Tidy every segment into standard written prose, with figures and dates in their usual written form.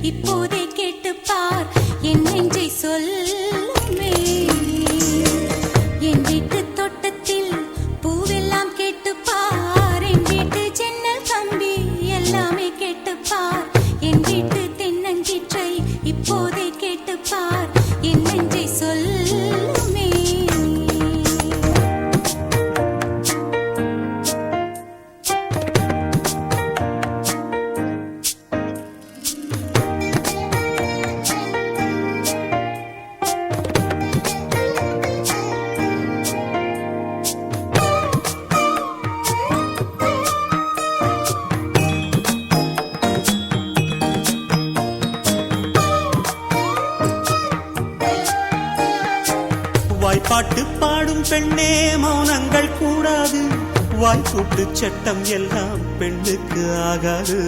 இப்போதே கேட்டுப்பார் என் நெஞ்சை சொல்லுமே. என் வீட்டு தோட்டத்தில் பூவெல்லாம் கேட்டுப்பார், என் வீட்டு ஜன்னல் கம்பி எல்லாமே கேட்டுப்பார், என் வீட்டு தென்னங்கீற்றை இப்போதே கேட்டுப்பார் என் நெஞ்சை சொல்லுமே. வாய்ப்பாட்டு பாடும் பெண்ணே மௌனங்கள் கூடாது, வாய்க்கூட்டு சட்டம் எல்லாம் பெண்ணுக்கு ஆகாது.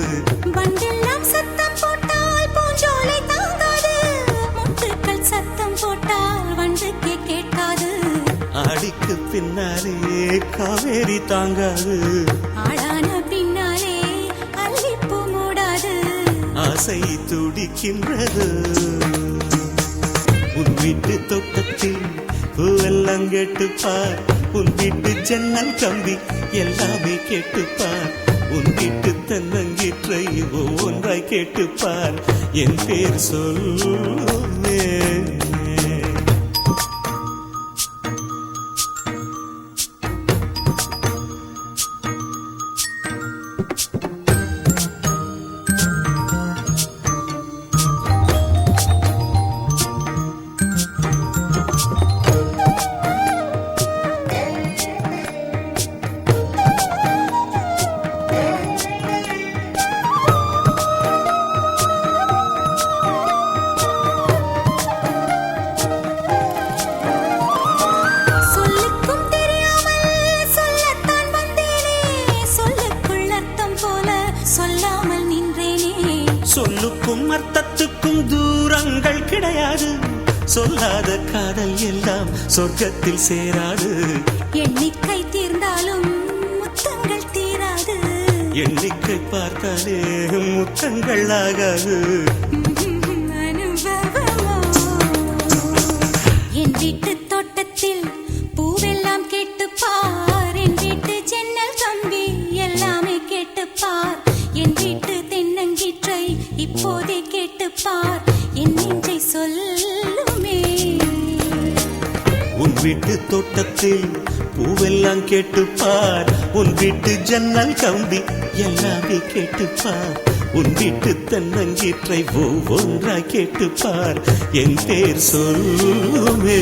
வண்டெல்லாம் சத்தம் போட்டால் பூஞ்சோலை தாங்காது, முட்டுக்கள் சத்தம் போட்டால் வண்டுக்கே கேட்காது. ஆடிக்கு பின்னாலே காவேரி தாங்காது, ஆளான பின்னாலே அல்லிப்பூ மூடாது. ஆசை துடிக்கின்றது. உன் வீட்டு தோட்டத்தில் பூவெல்லாம் கேட்டுப்பார், உன் வீட்டு ஜன்னல் கம்பி எல்லாமே கேட்டுப்பார், உன் வீட்டு தென்னங்கீற்றை ஒவ்வொன்றாய் கேட்டுப்பார் என் பேர் சொல்லுமே. சொல்லாமல் நின்றேனே. சொல்லுக்கும் அர்த்தத்துக்கும் தூரங்கள் கிடையாது, சொல்லாத காதல் எல்லாம் சொர்க்கத்தில் சேராது. எண்ணிக்கை தீர்ந்தாலும் முத்தங்கள் தீராது, எண்ணிக்கை பார்த்தாலே முத்தங்கள் ஆகாது. என் வீட்டு தோட்டத்தில் பூவெல்லாம் கேட்டுப்பார், என் வீட்டு ஜன்னல் கம்பி எல்லாமே கேட்டுப்பார், என் வீட்டு தென்னங்கீற்றை இப்போதே கேட்டுப்பார் என் நெஞ்சை சொல்லுமே. உன் வீட்டு தோட்டத்தில் பூவெல்லாம் கேட்டுப்பார், உன் வீட்டு ஜன்னல் கம்பி எல்லாமே கேட்டுப்பார், உன் வீட்டு தென்னங்கீற்றை ஒவ்வொன்றாய் கேட்டுப்பார் என் பேர் சொல்லுமே.